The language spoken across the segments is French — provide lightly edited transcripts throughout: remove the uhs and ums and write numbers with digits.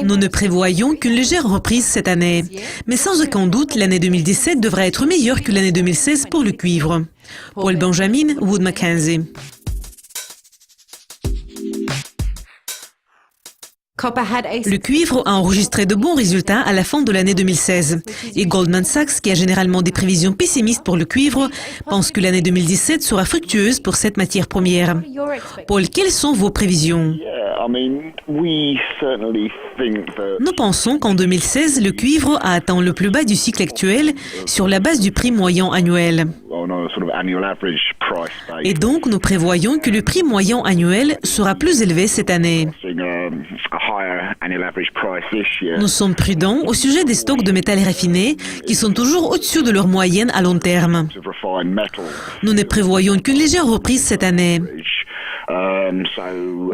Nous ne prévoyons qu'une légère reprise cette année, mais sans aucun doute, l'année 2017 devra être meilleure que l'année 2016 pour le cuivre. Paul Benjamin, Wood Mackenzie. Le cuivre a enregistré de bons résultats à la fin de l'année 2016. Et Goldman Sachs, qui a généralement des prévisions pessimistes pour le cuivre, pense que l'année 2017 sera fructueuse pour cette matière première. Paul, quelles sont vos prévisions? Nous pensons qu'en 2016, le cuivre a atteint le plus bas du cycle actuel sur la base du prix moyen annuel. Et donc, nous prévoyons que le prix moyen annuel sera plus élevé cette année. Nous sommes prudents au sujet des stocks de métal raffiné qui sont toujours au-dessus de leur moyenne à long terme. Nous ne prévoyons qu'une légère reprise cette année.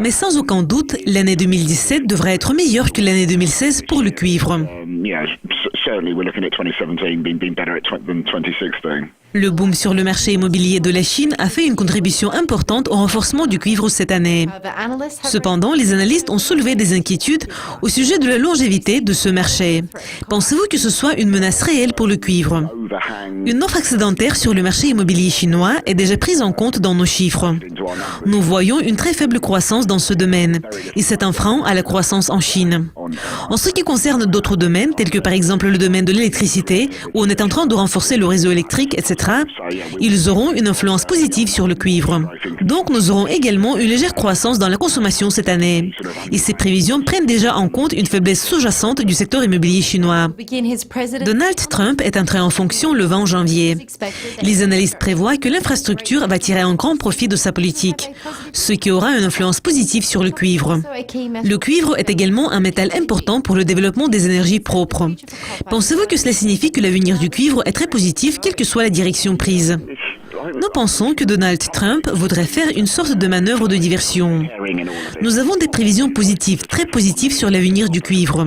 Mais sans aucun doute, l'année 2017 devra être meilleure que l'année 2016 pour le cuivre. Le boom sur le marché immobilier de la Chine a fait une contribution importante au renforcement du cuivre cette année. Cependant, les analystes ont soulevé des inquiétudes au sujet de la longévité de ce marché. Pensez-vous que ce soit une menace réelle pour le cuivre? Une offre excédentaire sur le marché immobilier chinois est déjà prise en compte dans nos chiffres. Nous voyons une très faible croissance dans ce domaine, et c'est un frein à la croissance en Chine. En ce qui concerne d'autres domaines, tels que par exemple le domaine de l'électricité, où on est en train de renforcer le réseau électrique, etc., ils auront une influence positive sur le cuivre. Donc nous aurons également une légère croissance dans la consommation cette année. Et ces prévisions prennent déjà en compte une faiblesse sous-jacente du secteur immobilier chinois. Donald Trump est entré en fonction le 20 janvier. Les analystes prévoient que l'infrastructure va tirer un grand profit de sa politique, ce qui aura une influence positive sur le cuivre. Le cuivre est également un métal important pour le développement des énergies propres. Pensez-vous que cela signifie que l'avenir du cuivre est très positif, quelle que soit la direction prise? Nous pensons que Donald Trump voudrait faire une sorte de manœuvre de diversion. Nous avons des prévisions positives, très positives sur l'avenir du cuivre.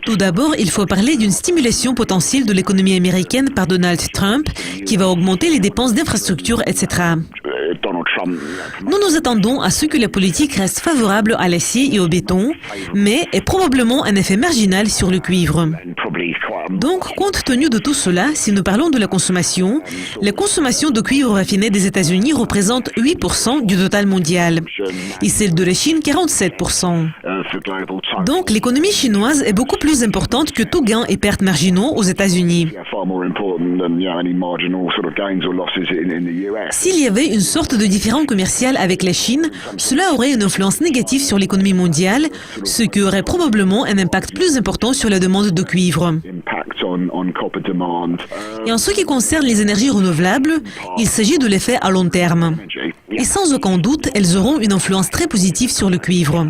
Tout d'abord, il faut parler d'une stimulation potentielle de l'économie américaine par Donald Trump qui va augmenter les dépenses d'infrastructures, etc. Nous nous attendons à ce que la politique reste favorable à l'acier et au béton, mais ait probablement un effet marginal sur le cuivre. Donc, compte tenu de tout cela, si nous parlons de la consommation de cuivre raffiné des États-Unis représente 8% du total mondial et celle de la Chine 47%. Donc, l'économie chinoise est beaucoup plus importante que tout gain et pertes marginaux aux États-Unis. S'il y avait une sorte de différend commercial avec la Chine, cela aurait une influence négative sur l'économie mondiale, ce qui aurait probablement un impact plus important sur la demande de cuivre. Et en ce qui concerne les énergies renouvelables, il s'agit de l'effet à long terme. Et sans aucun doute, elles auront une influence très positive sur le cuivre.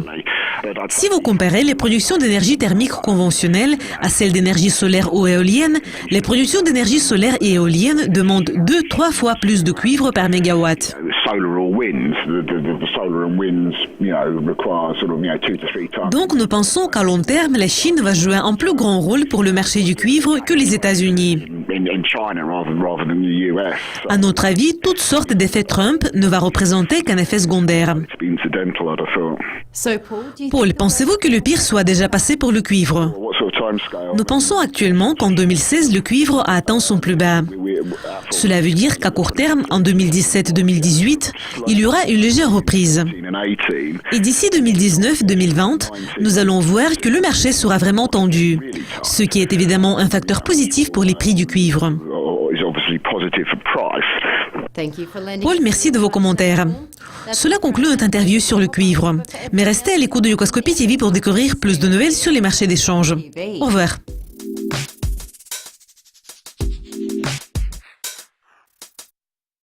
Si vous comparez les productions d'énergie thermique conventionnelles à celles d'énergie solaire ou éolienne, les productions d'énergie solaire et éolienne demandent 2-3 fois plus de cuivre par mégawatt. Donc nous pensons qu'à long terme, la Chine va jouer un plus grand rôle pour le marché du cuivre que les États-Unis. À notre avis, toutes sortes d'effets Trump ne va représenter qu'un effet secondaire. Paul, pensez-vous que le pire soit déjà passé pour le cuivre? Nous pensons actuellement qu'en 2016, le cuivre a atteint son plus bas. Cela veut dire qu'à court terme, en 2017-2018, il y aura une légère reprise. Et d'ici 2019-2020, nous allons voir que le marché sera vraiment tendu, ce qui est évidemment un facteur positif pour les prix du cuivre. Paul, merci de vos commentaires. Cela conclut notre interview sur le cuivre. Mais restez à l'écoute de Yucascopy TV pour découvrir plus de nouvelles sur les marchés d'échange. Au revoir.